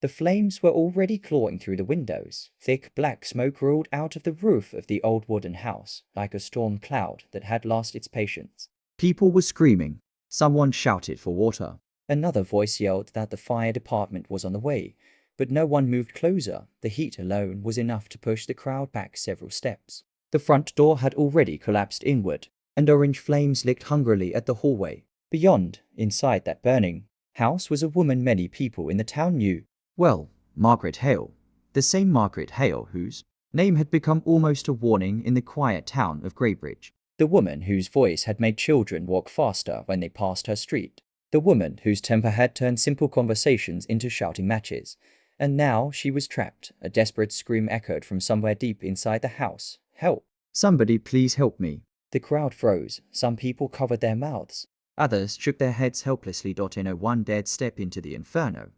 The flames were already clawing through the windows. Thick black smoke rolled out of the roof of the old wooden house, like a storm cloud that had lost its patience. People were screaming. Someone shouted for water. Another voice yelled that the fire department was on the way, but no one moved closer. The heat alone was enough to push the crowd back several steps. The front door had already collapsed inward, and orange flames licked hungrily at the hallway. Beyond, inside that burning house, was a woman many people in the town knew. Well, Margaret Hale. The same Margaret Hale whose name had become almost a warning in the quiet town of Greybridge. The woman whose voice had made children walk faster when they passed her street. The woman whose temper had turned simple conversations into shouting matches. And now she was trapped. A desperate scream echoed from somewhere deep inside the house. Help! Somebody please help me. The crowd froze. Some people covered their mouths. Others shook their heads helplessly. No one dared step into the inferno.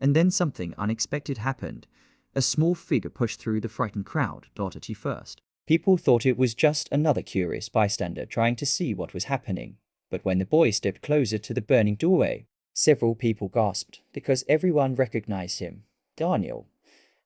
And then something unexpected happened. A small figure pushed through the frightened crowd. At first, people thought it was just another curious bystander trying to see what was happening. But when the boy stepped closer to the burning doorway, several people gasped, because everyone recognized him. Daniel,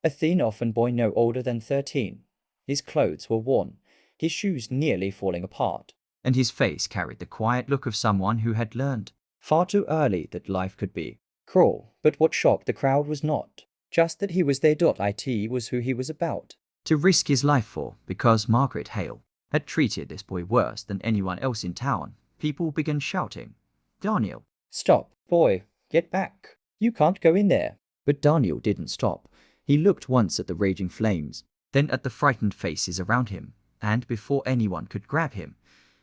a thin orphan boy no older than 13. His clothes were worn, his shoes nearly falling apart, and his face carried the quiet look of someone who had learned far too early that life could be cruel. But what shocked the crowd was not just that he was there. It was who he was about to risk his life for, because Margaret Hale had treated this boy worse than anyone else in town. People began shouting, "Daniel, stop, boy, get back. You can't go in there." But Daniel didn't stop. He looked once at the raging flames, then at the frightened faces around him, and before anyone could grab him,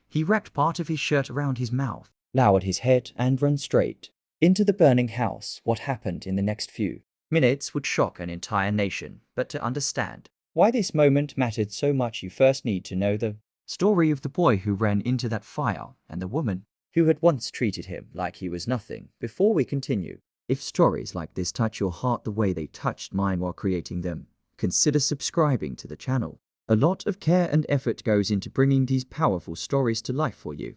he wrapped part of his shirt around his mouth, lowered his head, and ran straight into the burning house. What happened in the next few minutes would shock an entire nation, but to understand why this moment mattered so much, you first need to know the story of the boy who ran into that fire and the woman who had once treated him like he was nothing. Before we continue, if stories like this touch your heart the way they touched mine while creating them, consider subscribing to the channel. A lot of care and effort goes into bringing these powerful stories to life for you.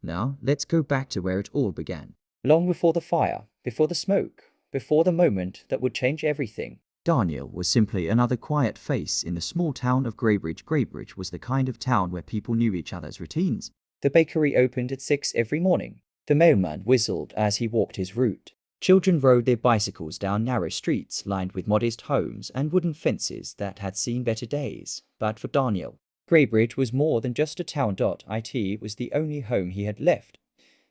Now, let's go back to where it all began. Long before the fire, before the smoke, before the moment that would change everything, Daniel was simply another quiet face in the small town of Greybridge. Greybridge was the kind of town where people knew each other's routines. The bakery opened at 6 every morning. The mailman whistled as he walked his route. Children rode their bicycles down narrow streets lined with modest homes and wooden fences that had seen better days. But for Daniel, Greybridge was more than just a town. It was the only home he had left.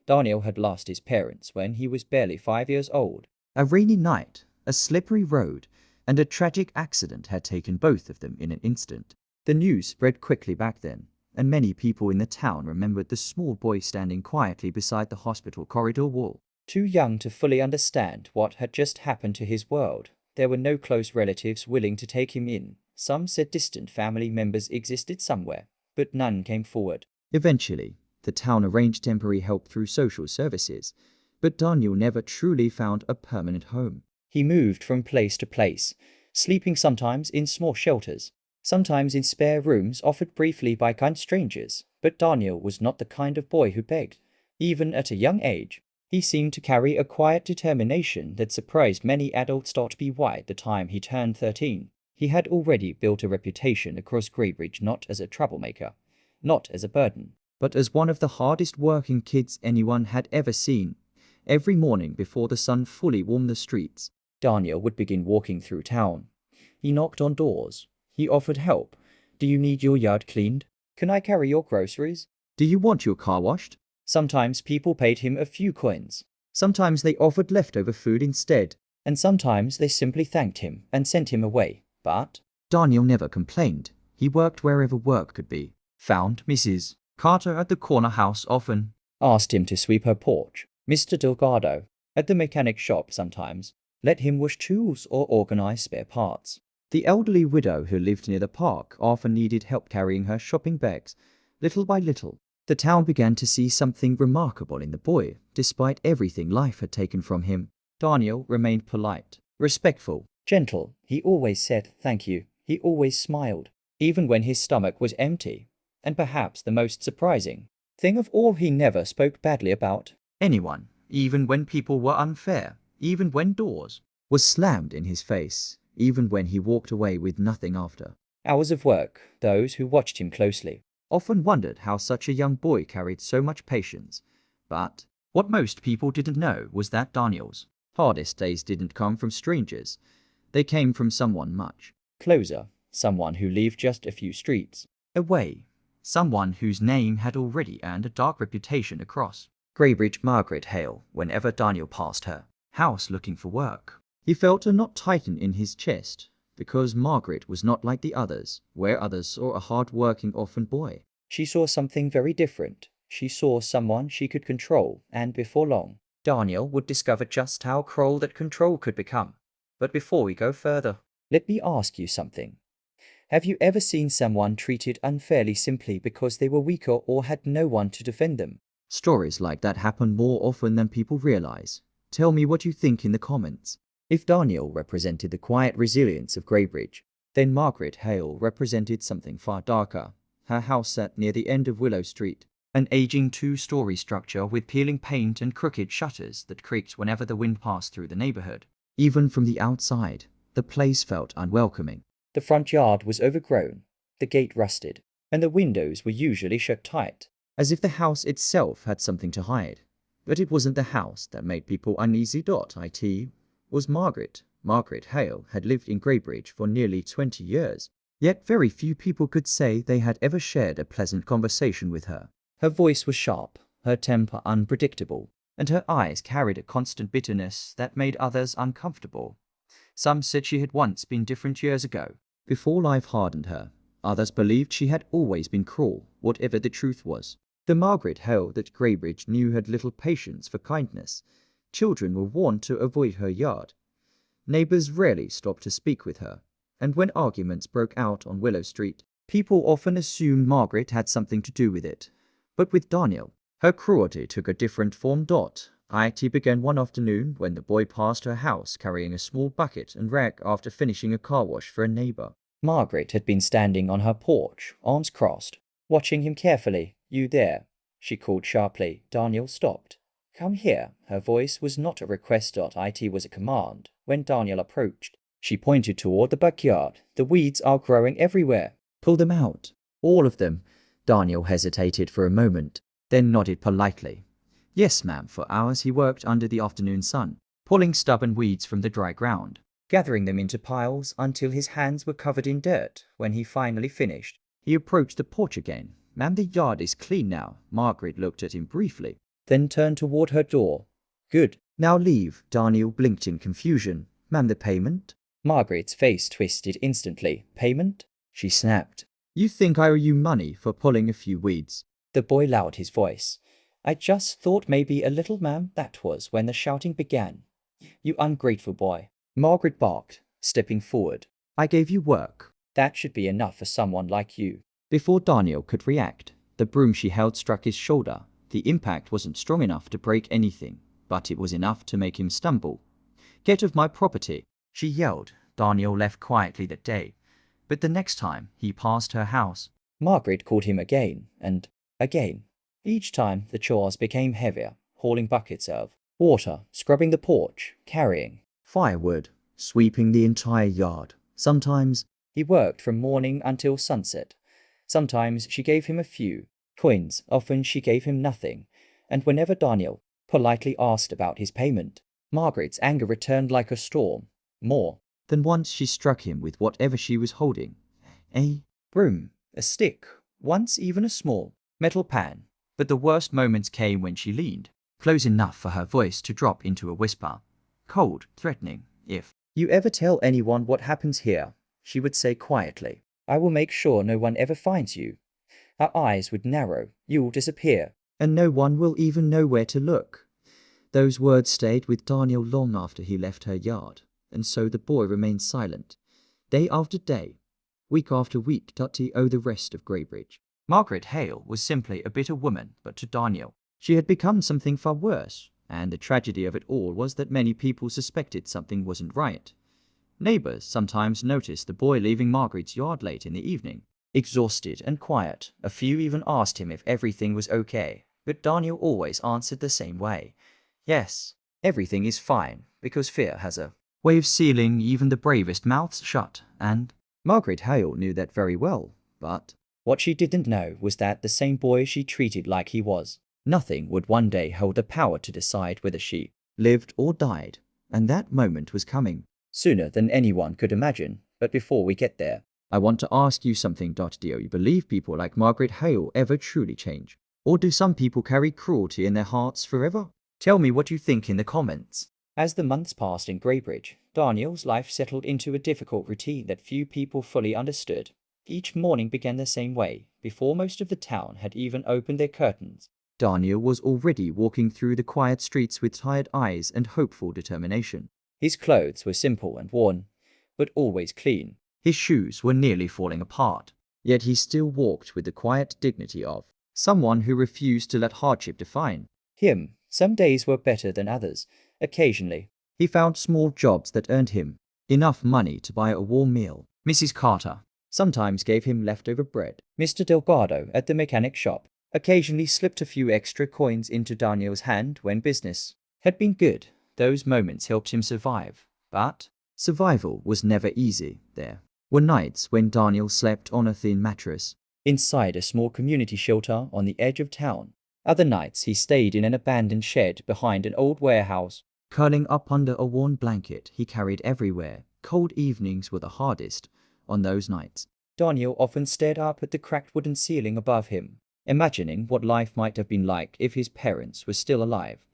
Daniel had lost his parents when he was barely 5 years old. A rainy night, a slippery road, and a tragic accident had taken both of them in an instant. The news spread quickly back then, and many people in the town remembered the small boy standing quietly beside the hospital corridor wall. Too young to fully understand what had just happened to his world, there were no close relatives willing to take him in. Some said distant family members existed somewhere, but none came forward. Eventually, the town arranged temporary help through social services, but Daniel never truly found a permanent home. He moved from place to place, sleeping sometimes in small shelters, sometimes in spare rooms offered briefly by kind strangers. But Daniel was not the kind of boy who begged. Even at a young age, he seemed to carry a quiet determination that surprised many adults. By the time he turned 13, he had already built a reputation across Greybridge, not as a troublemaker, not as a burden, but as one of the hardest working kids anyone had ever seen. Every morning before the sun fully warmed the streets, Daniel would begin walking through town. He knocked on doors. He offered help. Do you need your yard cleaned? Can I carry your groceries? Do you want your car washed? Sometimes people paid him a few coins. Sometimes they offered leftover food instead. And sometimes they simply thanked him and sent him away. But Daniel never complained. He worked wherever work could be. Found Mrs. Carter at the corner house often. Asked him to sweep her porch. Mr. Delgado at the mechanic shop sometimes. Let him wash tools or organize spare parts. The elderly widow who lived near the park often needed help carrying her shopping bags. Little by little, the town began to see something remarkable in the boy. Despite everything life had taken from him, Daniel remained polite, respectful, gentle. He always said thank you. He always smiled, even when his stomach was empty. And perhaps the most surprising thing of all, he never spoke badly about anyone, even when people were unfair, even when doors was slammed in his face, even when he walked away with nothing after. Hours of work. Those who watched him closely often wondered how such a young boy carried so much patience. But what most people didn't know was that Daniel's hardest days didn't come from strangers. They came from someone much closer, someone who lived just a few streets away, someone whose name had already earned a dark reputation across Greybridge. Margaret Hale. Whenever Daniel passed her house looking for work, he felt a knot tighten in his chest, because Margaret was not like the others, where others saw a hard-working orphan boy. She saw something very different. She saw someone she could control, and before long, Daniel would discover just how cruel that control could become. But before we go further, let me ask you something. Have you ever seen someone treated unfairly simply because they were weaker or had no one to defend them? Stories like that happen more often than people realize. Tell me what you think in the comments. If Daniel represented the quiet resilience of Greybridge, then Margaret Hale represented something far darker. Her house sat near the end of Willow Street, an aging two-story structure with peeling paint and crooked shutters that creaked whenever the wind passed through the neighborhood. Even from the outside, the place felt unwelcoming. The front yard was overgrown, the gate rusted, and the windows were usually shut tight, as if the house itself had something to hide. But it wasn't the house that made people uneasy. It was Margaret. Margaret Hale had lived in Greybridge for nearly 20 years, yet very few people could say they had ever shared a pleasant conversation with her. Her voice was sharp, her temper unpredictable, and her eyes carried a constant bitterness that made others uncomfortable. Some said she had once been different years ago, before life hardened her. Others believed she had always been cruel, whatever the truth was. The Margaret Hale that Greybridge knew had little patience for kindness. Children were warned to avoid her yard. Neighbors rarely stopped to speak with her, and when arguments broke out on Willow Street, people often assumed Margaret had something to do with it. But with Daniel, her cruelty took a different form. It began one afternoon when the boy passed her house carrying a small bucket and rag after finishing a car wash for a neighbor. Margaret had been standing on her porch, arms crossed, watching him carefully. "You there?" she called sharply. Daniel stopped. "Come here." Her voice was not a request. It was a command. When Daniel approached, she pointed toward the backyard. "The weeds are growing everywhere. Pull them out." "All of them?" Daniel hesitated for a moment, then nodded politely. "Yes, ma'am." For hours he worked under the afternoon sun, pulling stubborn weeds from the dry ground, gathering them into piles until his hands were covered in dirt. When he finally finished, he approached the porch again. "Ma'am, the yard is clean now." Margaret looked at him briefly, then turned toward her door. "Good. Now leave." Daniel blinked in confusion. "Ma'am, the payment?" Margaret's face twisted instantly. "Payment?" she snapped. "You think I owe you money for pulling a few weeds?" The boy lowered his voice. "I just thought maybe a little, ma'am." That was when the shouting began. "You ungrateful boy." Margaret barked, stepping forward. "I gave you work. That should be enough for someone like you." Before Daniel could react, the broom she held struck his shoulder. The impact wasn't strong enough to break anything, but it was enough to make him stumble. "Get off my property," she yelled. Daniel left quietly that day, but the next time he passed her house, Margaret called him again and again. Each time the chores became heavier, hauling buckets of water, scrubbing the porch, carrying firewood, sweeping the entire yard. Sometimes he worked from morning until sunset. Sometimes she gave him a few coins, often she gave him nothing, and whenever Daniel politely asked about his payment, Margaret's anger returned like a storm. More than once she struck him with whatever she was holding. A broom, a stick, once even a small metal pan. But the worst moments came when she leaned close enough for her voice to drop into a whisper. Cold, threatening. "If you ever tell anyone what happens here," she would say quietly, "I will make sure no one ever finds you." Her eyes would narrow. "You'll disappear, and no one will even know where to look." Those words stayed with Daniel long after he left her yard, and so the boy remained silent. Day after day, week after week, the rest of Greybridge. Margaret Hale was simply a bitter woman, but to Daniel, she had become something far worse, and the tragedy of it all was that many people suspected something wasn't right. Neighbors sometimes noticed the boy leaving Margaret's yard late in the evening, exhausted and quiet. A few even asked him if everything was okay, but Daniel always answered the same way. "Yes, everything is fine," because fear has a way of sealing even the bravest mouths shut, and Margaret Hale knew that very well, but what she didn't know was that the same boy she treated like he was nothing would one day hold the power to decide whether she lived or died, and that moment was coming sooner than anyone could imagine. But before we get there, I want to ask you something. Do you believe people like Margaret Hale ever truly change? Or do some people carry cruelty in their hearts forever? Tell me what you think in the comments. As the months passed in Greybridge, Daniel's life settled into a difficult routine that few people fully understood. Each morning began the same way, before most of the town had even opened their curtains. Daniel was already walking through the quiet streets with tired eyes and hopeful determination. His clothes were simple and worn, but always clean. His shoes were nearly falling apart, yet he still walked with the quiet dignity of someone who refused to let hardship define him. Some days were better than others. Occasionally, he found small jobs that earned him enough money to buy a warm meal. Mrs. Carter sometimes gave him leftover bread. Mr. Delgado at the mechanic shop occasionally slipped a few extra coins into Daniel's hand when business had been good. Those moments helped him survive, but survival was never easy. There were nights when Daniel slept on a thin mattress inside a small community shelter on the edge of town. Other nights he stayed in an abandoned shed behind an old warehouse, curling up under a worn blanket he carried everywhere. Cold evenings were the hardest. On those nights, Daniel often stared up at the cracked wooden ceiling above him, imagining what life might have been like if his parents were still alive.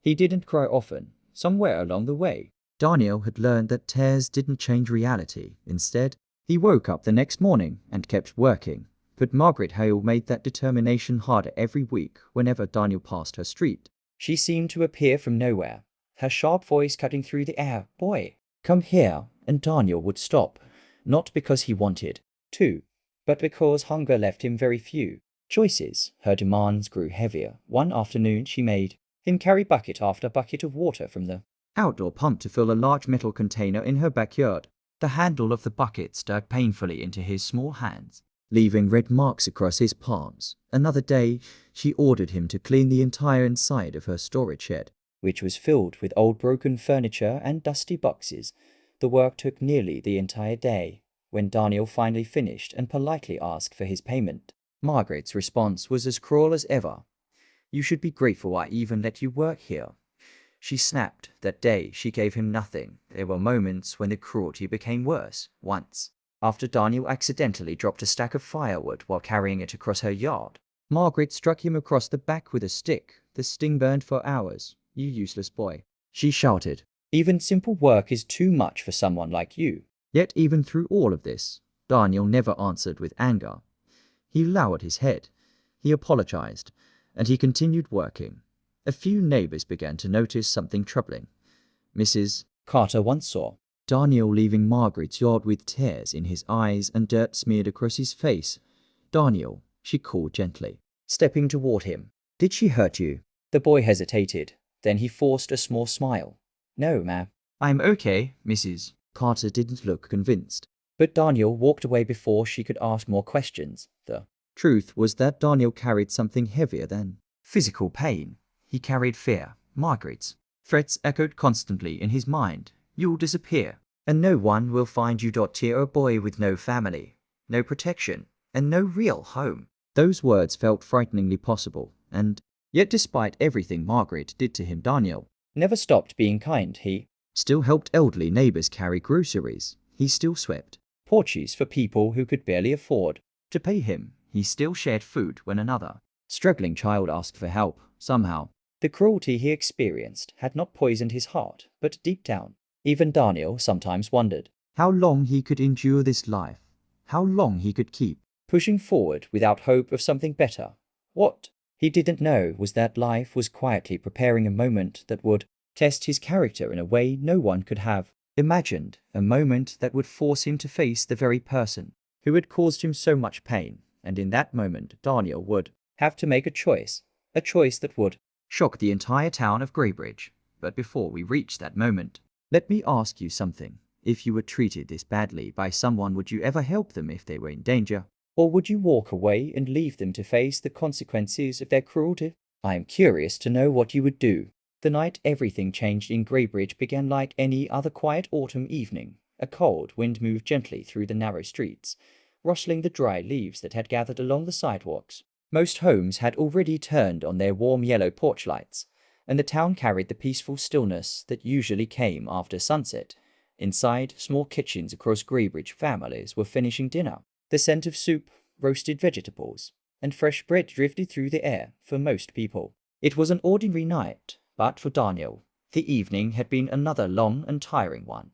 He didn't cry often. Somewhere along the way, Daniel had learned that tears didn't change reality. Instead, he woke up the next morning and kept working. But Margaret Hale made that determination harder every week whenever Daniel passed her street. She seemed to appear from nowhere, her sharp voice cutting through the air. "Boy, come here," and Daniel would stop, not because he wanted to, but because hunger left him very few choices. Her demands grew heavier. One afternoon she made him carry bucket after bucket of water from the outdoor pump to fill a large metal container in her backyard. The handle of the bucket dug painfully into his small hands, leaving red marks across his palms. Another day, she ordered him to clean the entire inside of her storage shed, which was filled with old broken furniture and dusty boxes. The work took nearly the entire day. When Daniel finally finished and politely asked for his payment, Margaret's response was as cruel as ever. "You should be grateful I even let you work here," she snapped. That day, she gave him nothing. There were moments when the cruelty became worse. Once, after Daniel accidentally dropped a stack of firewood while carrying it across her yard, Margaret struck him across the back with a stick. The sting burned for hours. "You useless boy," she shouted. "Even simple work is too much for someone like you." Yet even through all of this, Daniel never answered with anger. He lowered his head, he apologized, and he continued working. A few neighbors began to notice something troubling. Mrs. Carter once saw Daniel leaving Margaret's yard with tears in his eyes and dirt smeared across his face. "Daniel," she called gently, stepping toward him. "Did she hurt you?" The boy hesitated. Then he forced a small smile. "No, ma'am. I'm okay, Mrs. Carter didn't look convinced. But Daniel walked away before she could ask more questions. The truth was that Daniel carried something heavier than physical pain. He carried fear. Margaret's threats echoed constantly in his mind. "You'll disappear, and no one will find you." You're a boy with no family, no protection, and no real home. Those words felt frighteningly possible, and yet despite everything Margaret did to him, Daniel never stopped being kind. He still helped elderly neighbors carry groceries. He still swept porches for people who could barely afford to pay him. He still shared food when another struggling child asked for help. Somehow, the cruelty he experienced had not poisoned his heart, but deep down, even Daniel sometimes wondered how long he could endure this life, how long he could keep pushing forward without hope of something better. What he didn't know was that life was quietly preparing a moment that would test his character in a way no one could have imagined, a moment that would force him to face the very person who had caused him so much pain. And in that moment, Daniel would have to make a choice that would shock the entire town of Greybridge. But before we reach that moment, let me ask you something. If you were treated this badly by someone, would you ever help them if they were in danger? Or would you walk away and leave them to face the consequences of their cruelty? I am curious to know what you would do. The night everything changed in Greybridge began like any other quiet autumn evening. A cold wind moved gently through the narrow streets, rustling the dry leaves that had gathered along the sidewalks. Most homes had already turned on their warm yellow porch lights, and the town carried the peaceful stillness that usually came after sunset. Inside small kitchens across Greybridge, families were finishing dinner. The scent of soup, roasted vegetables, and fresh bread drifted through the air for most people. It was an ordinary night, but for Daniel, the evening had been another long and tiring one.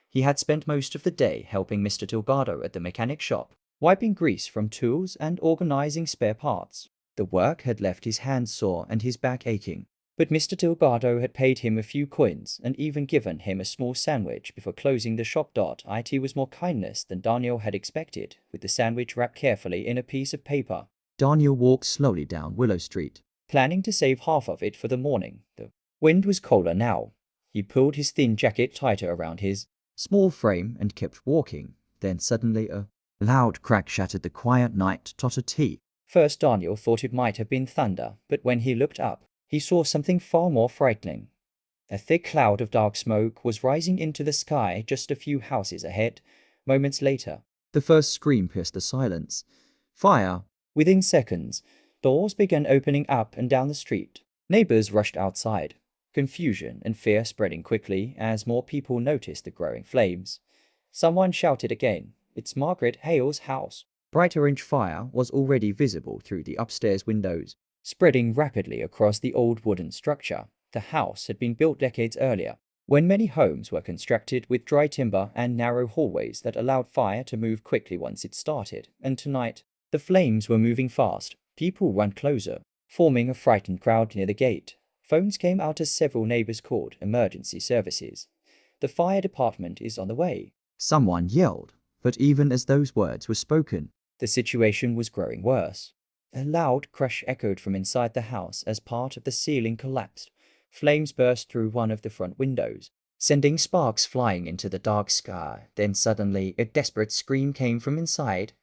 He had spent most of the day helping Mr. Delgado at the mechanic shop, wiping grease from tools and organizing spare parts. The work had left his hands sore and his back aching, but Mr. Delgado had paid him a few coins and even given him a small sandwich before closing the shop. It was more kindness than Daniel had expected, with the sandwich wrapped carefully in a piece of paper. Daniel walked slowly down Willow Street, planning to save half of it for the morning. The wind was colder now. He pulled his thin jacket tighter around his small frame and kept walking. Then suddenly a loud crack shattered the quiet night. First Daniel thought it might have been thunder, but when he looked up, he saw something far more frightening. A thick cloud of dark smoke was rising into the sky just a few houses ahead. Moments later, the first scream pierced the silence. Fire! Within seconds, doors began opening up and down the street. Neighbors rushed outside, confusion and fear spreading quickly as more people noticed the growing flames. Someone shouted again, "It's Margaret Hale's house." Bright orange fire was already visible through the upstairs windows, spreading rapidly across the old wooden structure. The house had been built decades earlier, when many homes were constructed with dry timber and narrow hallways that allowed fire to move quickly once it started. And tonight, the flames were moving fast. People ran closer, forming a frightened crowd near the gate. Phones came out as several neighbors called emergency services. "The fire department is on the way," someone yelled. But even as those words were spoken, the situation was growing worse. A loud crash echoed from inside the house as part of the ceiling collapsed. Flames burst through one of the front windows, sending sparks flying into the dark sky. Then suddenly, a desperate scream came from inside.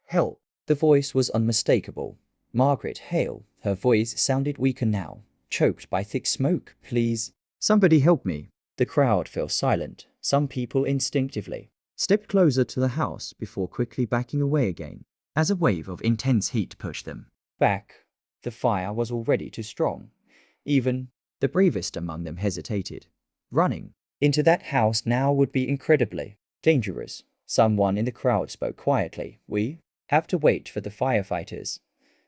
"Help!" The voice was unmistakable. Margaret Hale. Her voice sounded weaker now, choked by thick smoke. "Please, somebody help me." The crowd fell silent. Some people instinctively stepped closer to the house before quickly backing away again, as a wave of intense heat pushed them back. The fire was already too strong. Even the bravest among them hesitated. Running into that house now would be incredibly dangerous. Someone in the crowd spoke quietly. "We have to wait for the firefighters."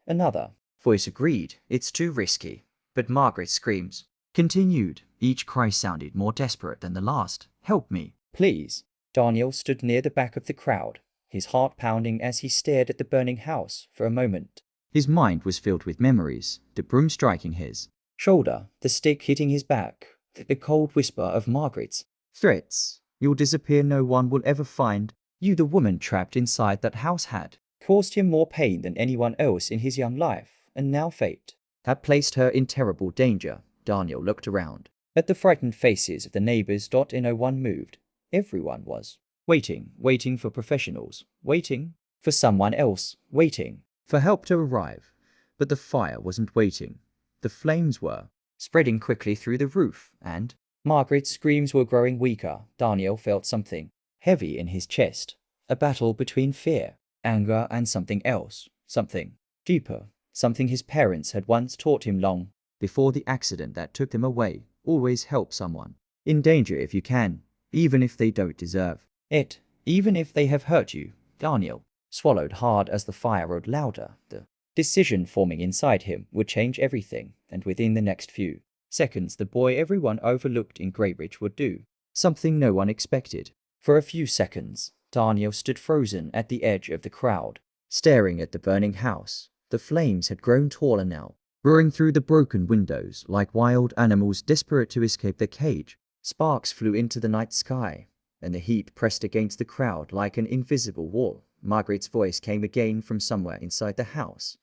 Another voice agreed. "It's too risky." But Margaret's screams continued. Each cry sounded more desperate than the last. "Help me, please." Daniel stood near the back of the crowd, his heart pounding as he stared at the burning house. For a moment, his mind was filled with memories, the broom striking his shoulder, the stick hitting his back, the cold whisper of Margaret's threats. "You'll disappear, no one will ever find you." The woman trapped inside that house had caused him more pain than anyone else in his young life, and now fate had placed her in terrible danger. Daniel looked around at the frightened faces of the neighbors. No one moved. Everyone was waiting for professionals, waiting for someone else, waiting for help to arrive. But the fire wasn't waiting. The flames were spreading quickly through the roof, and Margaret's screams were growing weaker. Daniel felt something heavy in his chest, a battle between fear, anger, and something else, something deeper, something his parents had once taught him long before the accident that took them away. Always help someone in danger if you can, even if they don't deserve it, even if they have hurt you. Daniel swallowed hard as the fire roared louder. The decision forming inside him would change everything, and within the next few seconds the boy everyone overlooked in Greybridge would do something no one expected. For a few seconds, Daniel stood frozen at the edge of the crowd, staring at the burning house. The flames had grown taller now, roaring through the broken windows like wild animals desperate to escape their cage. Sparks flew into the night sky, and the heat pressed against the crowd like an invisible wall. Margaret's voice came again from somewhere inside the house,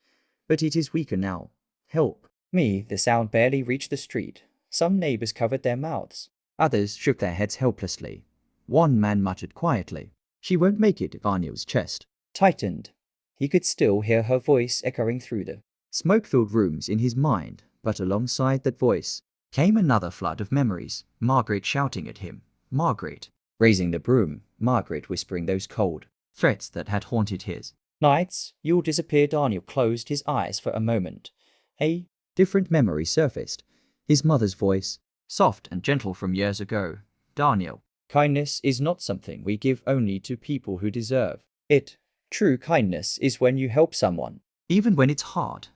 but it is weaker now. "Help me." The sound barely reached the street. Some neighbors covered their mouths. Others shook their heads helplessly. One man muttered quietly, "She won't make it." Daniel's chest tightened. He could still hear her voice echoing through the smoke-filled rooms in his mind, but alongside that voice, came another flood of memories, Margaret shouting at him, Margaret, raising the broom, Margaret whispering those cold threats that had haunted his nights. You'll disappear. Daniel closed his eyes for a moment. A different memory surfaced, his mother's voice, soft and gentle from years ago. Daniel, kindness is not something we give only to people who deserve it. True kindness is when you help someone, even when it's hard.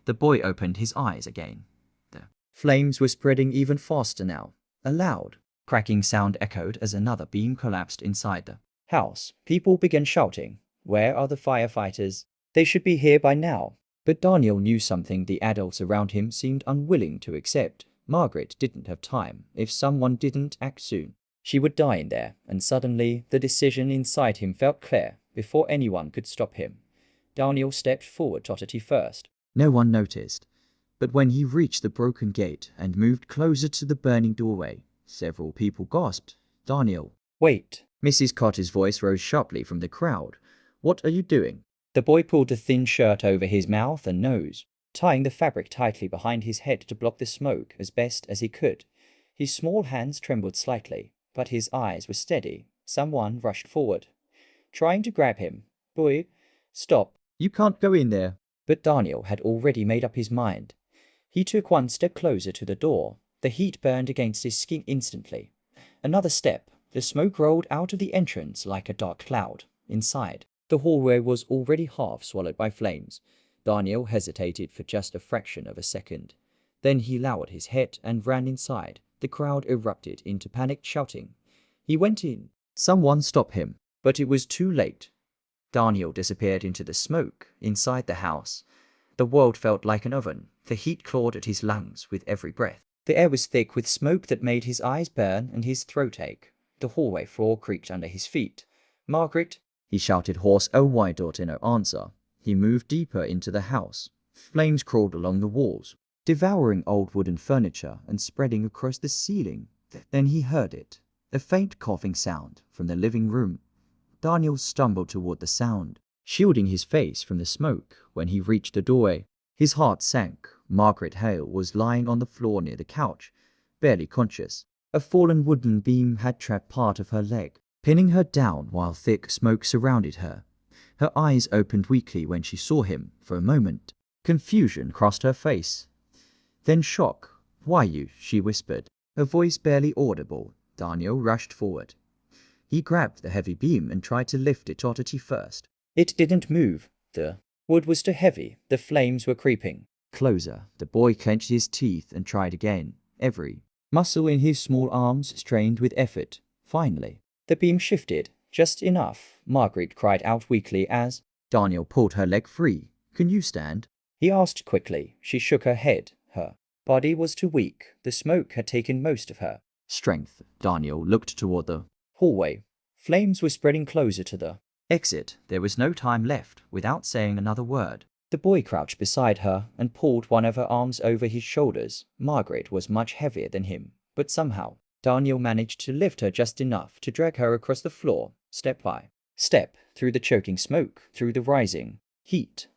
The boy opened his eyes again. The flames were spreading even faster now. A loud, cracking sound echoed as another beam collapsed inside the house. People began shouting, "Where are the firefighters? They should be here by now." But Daniel knew something the adults around him seemed unwilling to accept. Margaret didn't have time. If someone didn't act soon, she would die in there, and suddenly the decision inside him felt clear before anyone could stop him. Daniel stepped forward, Totati first. No one noticed, but when he reached the broken gate and moved closer to the burning doorway, several people gasped. Daniel, wait! Mrs. Cotter's voice rose sharply from the crowd. What are you doing? The boy pulled a thin shirt over his mouth and nose, tying the fabric tightly behind his head to block the smoke as best as he could. His small hands trembled slightly, but his eyes were steady. Someone rushed forward, trying to grab him. Boy, stop. You can't go in there. But Daniel had already made up his mind. He took one step closer to the door. The heat burned against his skin instantly. Another step. The smoke rolled out of the entrance like a dark cloud. Inside, the hallway was already half swallowed by flames. Daniel hesitated for just a fraction of a second. Then he lowered his head and ran inside. The crowd erupted into panicked shouting. He went in. Someone stopped him, but it was too late. Daniel disappeared into the smoke inside the house. The world felt like an oven. The heat clawed at his lungs with every breath. The air was thick with smoke that made his eyes burn and his throat ache. The hallway floor creaked under his feet. Margaret, he shouted hoarse, "Oh, why don't no answer?" He moved deeper into the house. Flames crawled along the walls, devouring old wooden furniture and spreading across the ceiling. Then he heard it, a faint coughing sound from the living room. Daniel stumbled toward the sound, shielding his face from the smoke. When he reached the doorway, his heart sank. Margaret Hale was lying on the floor near the couch, barely conscious. A fallen wooden beam had trapped part of her leg, pinning her down while thick smoke surrounded her. Her eyes opened weakly when she saw him. For a moment, confusion crossed her face. Then shock. "Why you?" she whispered, her voice barely audible. Daniel rushed forward. He grabbed the heavy beam and tried to lift it Totati first. It didn't move. The wood was too heavy. The flames were creeping closer. The boy clenched his teeth and tried again. Every muscle in his small arms strained with effort. Finally, the beam shifted just enough. Margaret cried out weakly as Daniel pulled her leg free. "Can you stand?" he asked quickly. She shook her head. Her body was too weak. The smoke had taken most of her strength. Daniel looked toward the hallway. Flames were spreading closer to the exit. There was no time left. Without saying another word, the boy crouched beside her and pulled one of her arms over his shoulders. Margaret was much heavier than him, but somehow Daniel managed to lift her just enough to drag her across the floor, step by step, through the choking smoke, through the rising heat.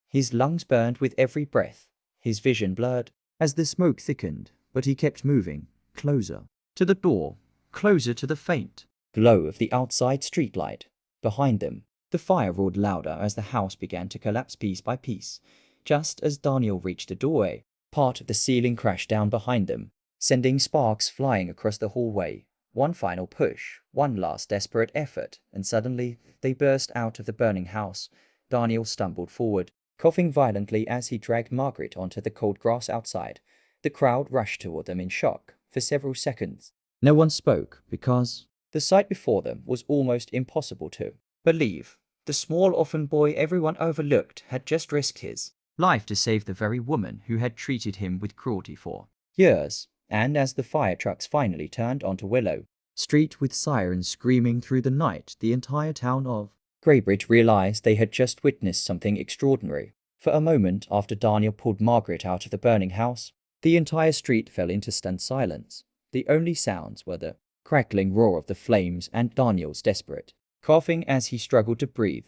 His lungs burned with every breath. His vision blurred as the smoke thickened, but he kept moving, closer to the door, closer to the faint glow of the outside streetlight. Behind them, the fire roared louder as the house began to collapse piece by piece. Just as Daniel reached the doorway, part of the ceiling crashed down behind them, sending sparks flying across the hallway. One final push, one last desperate effort, and suddenly they burst out of the burning house. Daniel stumbled forward, coughing violently as he dragged Margaret onto the cold grass outside. The crowd rushed toward them in shock. For several seconds, no one spoke because the sight before them was almost impossible to believe. The small orphan boy everyone overlooked had just risked his life to save the very woman who had treated him with cruelty for years. And as the fire trucks finally turned onto Willow Street with sirens screaming through the night, the entire town of Greybridge realized they had just witnessed something extraordinary. For a moment after Daniel pulled Margaret out of the burning house, the entire street fell into stunned silence. The only sounds were the crackling roar of the flames and Daniel's desperate coughing as he struggled to breathe.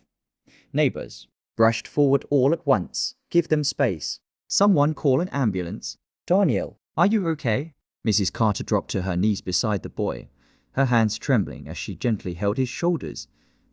Neighbors rushed forward all at once. "Give them space. Someone call an ambulance." "Daniel, are you okay?" Mrs. Carter dropped to her knees beside the boy, her hands trembling as she gently held his shoulders.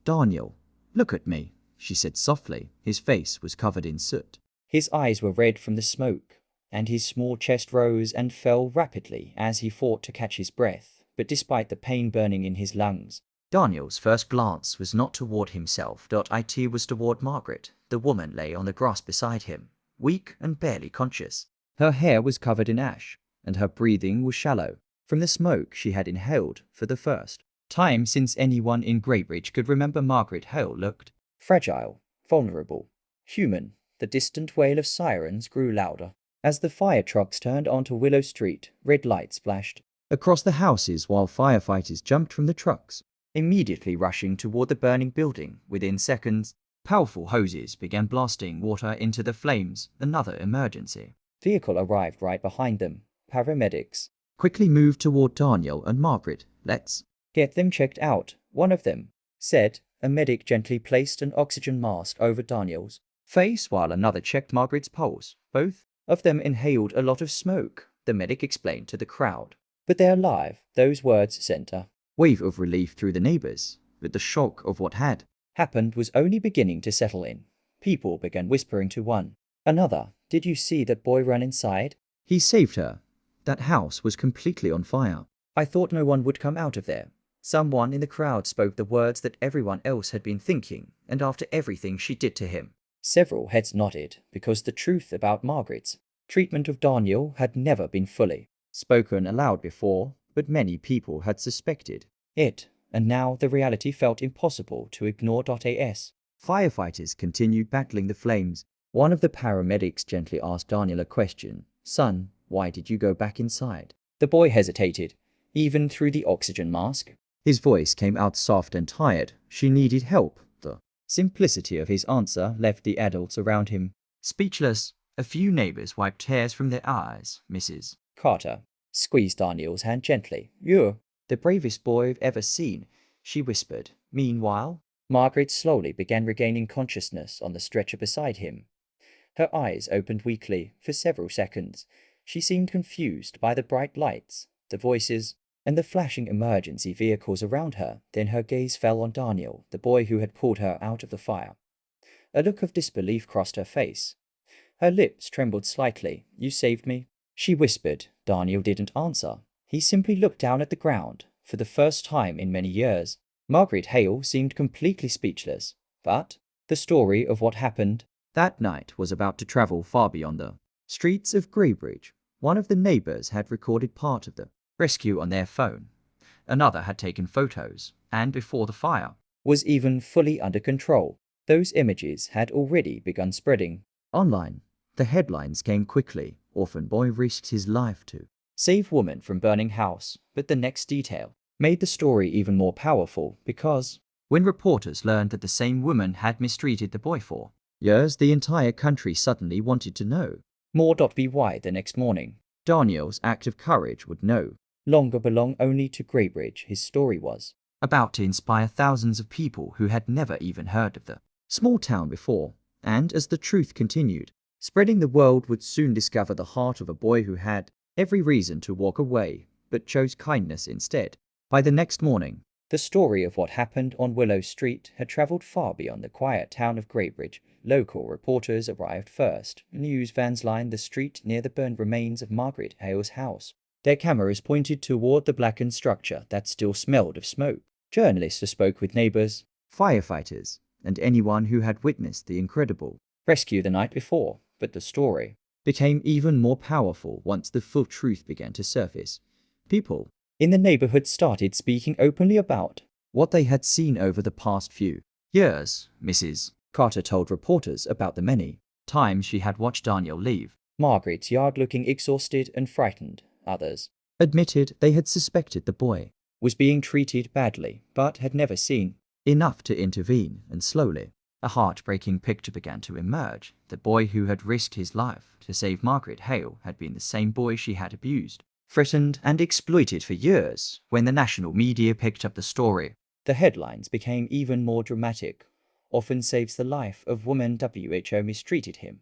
"Daniel, look at me," she said softly. His face was covered in soot. His eyes were red from the smoke, and his small chest rose and fell rapidly as he fought to catch his breath, but despite the pain burning in his lungs. Daniel's first glance was not toward himself. It was toward Margaret. The woman lay on the grass beside him, weak and barely conscious. Her hair was covered in ash, and her breathing was shallow, from the smoke she had inhaled for the first time since anyone in Greybridge could remember. Margaret Hale looked fragile, vulnerable, human. The distant wail of sirens grew louder. As the fire trucks turned onto Willow Street, red lights flashed across the houses while firefighters jumped from the trucks, immediately rushing toward the burning building. Within seconds, powerful hoses began blasting water into the flames. Another emergency vehicle arrived right behind them. Paramedics quickly moved toward Daniel and Margaret. "Let's get them checked out," one of them said. A medic gently placed an oxygen mask over Daniel's face while another checked Margaret's pulse. "Both of them inhaled a lot of smoke," the medic explained to the crowd. "But they're alive." Those words sent a wave of relief through the neighbors, but the shock of what had happened was only beginning to settle in. People began whispering to one another, "Did you see that boy run inside? He saved her. That house was completely on fire. I thought no one would come out of there." Someone in the crowd spoke the words that everyone else had been thinking, and after everything she did to him. Several heads nodded, because the truth about Margaret's treatment of Daniel had never been fully spoken aloud before, but many people had suspected it, and now the reality felt impossible to ignore. As firefighters continued battling the flames, one of the paramedics gently asked Daniel a question. "Son, why did you go back inside?" The boy hesitated, even through the oxygen mask. His voice came out soft and tired. "She needed help." The simplicity of his answer left the adults around him speechless. A few neighbors wiped tears from their eyes. Mrs. Carter squeezed Daniel's hand gently. "You're the bravest boy I've ever seen," she whispered. Meanwhile, Margaret slowly began regaining consciousness on the stretcher beside him. Her eyes opened weakly. For several seconds, she seemed confused by the bright lights, the voices, and the flashing emergency vehicles around her. Then her gaze fell on Daniel, the boy who had pulled her out of the fire. A look of disbelief crossed her face. Her lips trembled slightly. "You saved me?" she whispered. Daniel didn't answer. He simply looked down at the ground. For the first time in many years, Margaret Hale seemed completely speechless. But the story of what happened that night was about to travel far beyond the streets of Greybridge. One of the neighbors had recorded part of the rescue on their phone. Another had taken photos, and before the fire was even fully under control, those images had already begun spreading online. The headlines came quickly. "Orphan boy risked his life to save woman from burning house." But the next detail made the story even more powerful, because when reporters learned that the same woman had mistreated the boy for years, the entire country suddenly wanted to know more. By the next morning, Daniel's act of courage would no longer belong only to Greybridge. His story was about to inspire thousands of people who had never even heard of the small town before. And as the truth continued spreading, the world would soon discover the heart of a boy who had every reason to walk away, but chose kindness instead. By the next morning, the story of what happened on Willow Street had traveled far beyond the quiet town of Greybridge. Local reporters arrived first. News vans lined the street near the burned remains of Margaret Hale's house. Their cameras pointed toward the blackened structure that still smelled of smoke. Journalists spoke with neighbors, firefighters, and anyone who had witnessed the incredible rescue the night before. But the story became even more powerful once the full truth began to surface. People in the neighborhood started speaking openly about what they had seen over the past few years. Mrs. Carter told reporters about the many times she had watched Daniel leave Margaret's yard looking exhausted and frightened. Others admitted they had suspected the boy was being treated badly, but had never seen enough to intervene. And slowly, a heartbreaking picture began to emerge. The boy who had risked his life to save Margaret Hale had been the same boy she had abused, threatened, and exploited for years. When the national media picked up the story, the headlines became even more dramatic. "Orphan saves the life of woman, WHO mistreated him."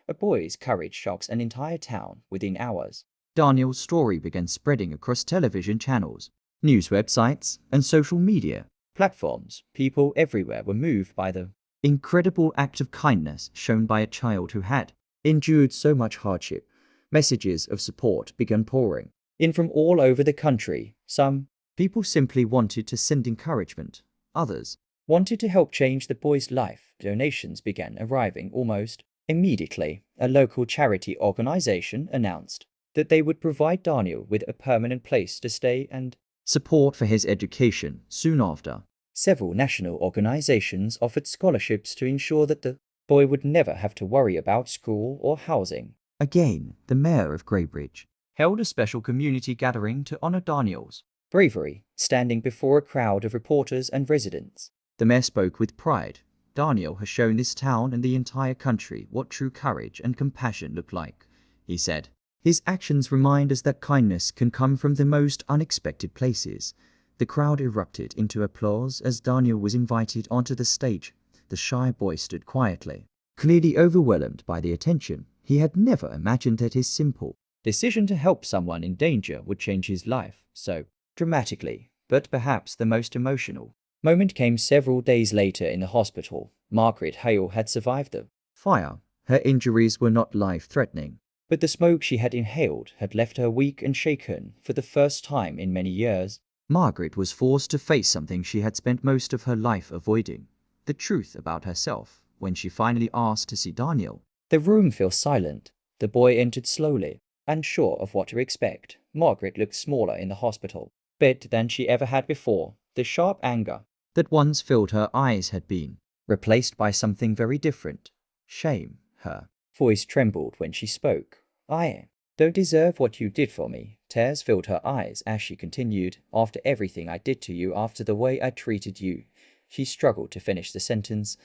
A boy's courage shocks an entire town within hours. Daniel's story began spreading across television channels, news websites, and social media platforms. People everywhere were moved by the incredible act of kindness shown by a child who had endured so much hardship. Messages of support began pouring in from all over the country. Some people simply wanted to send encouragement, others wanted to help change the boy's life. Donations began arriving almost immediately. A local charity organization announced that they would provide Daniel with a permanent place to stay and support for his education. Soon after, several national organizations offered scholarships to ensure that the boy would never have to worry about school or housing again. The mayor of Greybridge held a special community gathering to honor Daniel's bravery, standing before a crowd of reporters and residents. The mayor spoke with pride. Daniel has shown this town and the entire country what true courage and compassion look like, he said. His actions remind us that kindness can come from the most unexpected places. The crowd erupted into applause as Daniel was invited onto the stage. The shy boy stood quietly, clearly overwhelmed by the attention. He had never imagined that his simple decision to help someone in danger would change his life so dramatically. But perhaps the most emotional moment came several days later in the hospital. Margaret Hale had survived the fire. Her injuries were not life-threatening, but the smoke she had inhaled had left her weak and shaken. For the first time in many years, Margaret was forced to face something she had spent most of her life avoiding, the truth about herself. When she finally asked to see Daniel, the room fell silent. The boy entered slowly, unsure of what to expect. Margaret looked smaller in the hospital bed than she ever had before. The sharp anger that once filled her eyes had been replaced by something very different, shame. Her voice trembled when she spoke. I don't deserve what you did for me. Tears filled her eyes as she continued. After everything I did to you, after the way I treated you. She struggled to finish the sentence.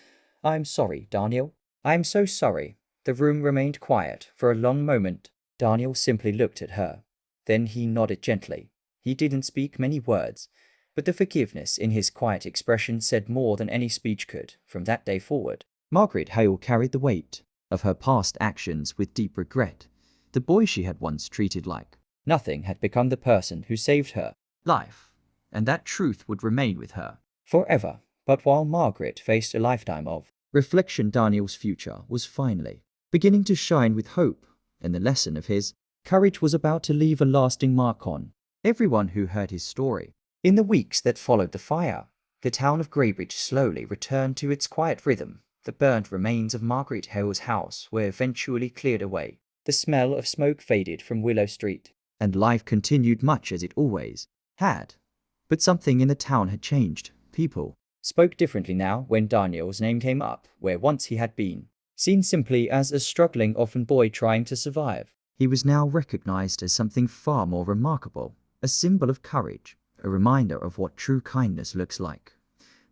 I'm sorry, Daniel. I'm so sorry. The room remained quiet for a long moment. Daniel simply looked at her. Then he nodded gently. He didn't speak many words, but the forgiveness in his quiet expression said more than any speech could. From that day forward, Margaret Hale carried the weight of her past actions with deep regret. The boy she had once treated like nothing had become the person who saved her life, and that truth would remain with her forever. But while Margaret faced a lifetime of reflection, Daniel's future was finally beginning to shine with hope, and the lesson of his courage was about to leave a lasting mark on everyone who heard his story. In the weeks that followed the fire, the town of Greybridge slowly returned to its quiet rhythm. The burnt remains of Margaret Hale's house were eventually cleared away. The smell of smoke faded from Willow Street, and life continued much as it always had. But something in the town had changed. People spoke differently now when Daniel's name came up, where once he had been seen simply as a struggling orphan boy trying to survive. He was now recognized as something far more remarkable, a symbol of courage, a reminder of what true kindness looks like.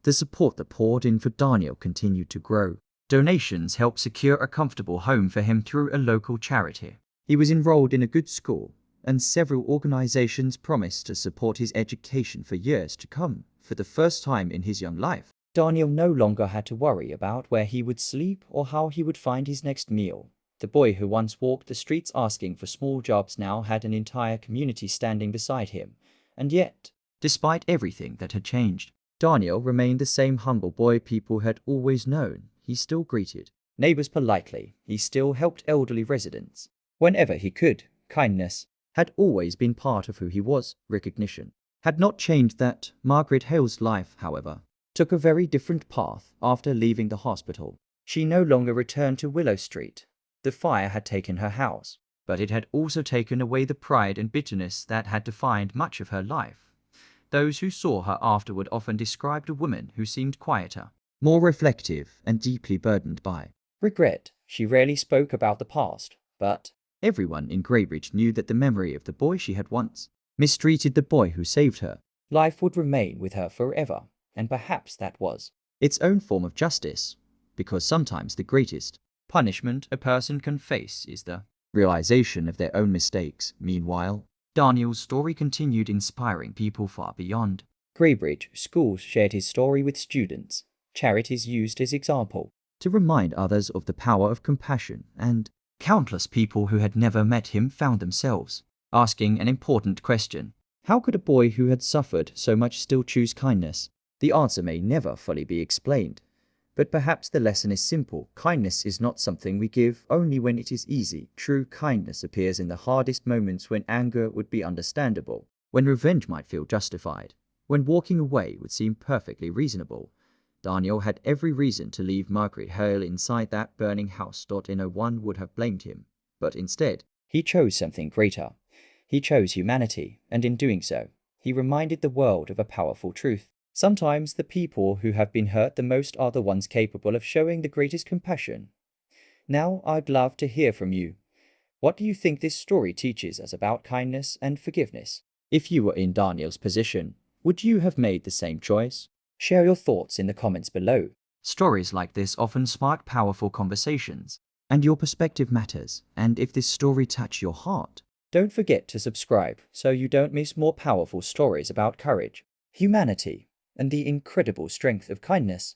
The support that poured in for Daniel continued to grow. Donations helped secure a comfortable home for him through a local charity. He was enrolled in a good school, and several organizations promised to support his education for years to come. For the first time in his young life, Daniel no longer had to worry about where he would sleep or how he would find his next meal. The boy who once walked the streets asking for small jobs now had an entire community standing beside him. And yet, despite everything that had changed, Daniel remained the same humble boy people had always known. He still greeted neighbors politely. He still helped elderly residents whenever he could. Kindness had always been part of who he was. Recognition had not changed that. Margaret Hale's life, however, took a very different path after leaving the hospital. She no longer returned to Willow Street. The fire had taken her house, but it had also taken away the pride and bitterness that had defined much of her life. Those who saw her afterward often described a woman who seemed quieter, more reflective, and deeply burdened by regret. She rarely spoke about the past, but everyone in Greybridge knew that the memory of the boy she had once mistreated, the boy who saved her life, would remain with her forever. And perhaps that was its own form of justice, because sometimes the greatest punishment a person can face is the realization of their own mistakes. Meanwhile, Daniel's story continued inspiring people far beyond Greybridge. Schools shared his story with students. Charities used his example to remind others of the power of compassion, and countless people who had never met him found themselves asking an important question. How could a boy who had suffered so much still choose kindness? The answer may never fully be explained. But perhaps the lesson is simple. Kindness is not something we give only when it is easy. True kindness appears in the hardest moments, when anger would be understandable, when revenge might feel justified, when walking away would seem perfectly reasonable. Daniel had every reason to leave Margaret Hale inside that burning house. No one would have blamed him. But instead, he chose something greater. He chose humanity, and in doing so, he reminded the world of a powerful truth. Sometimes the people who have been hurt the most are the ones capable of showing the greatest compassion. Now I'd love to hear from you. What do you think this story teaches us about kindness and forgiveness? If you were in Daniel's position, would you have made the same choice? Share your thoughts in the comments below. Stories like this often spark powerful conversations, and your perspective matters. And if this story touched your heart, don't forget to subscribe so you don't miss more powerful stories about courage, humanity, and the incredible strength of kindness.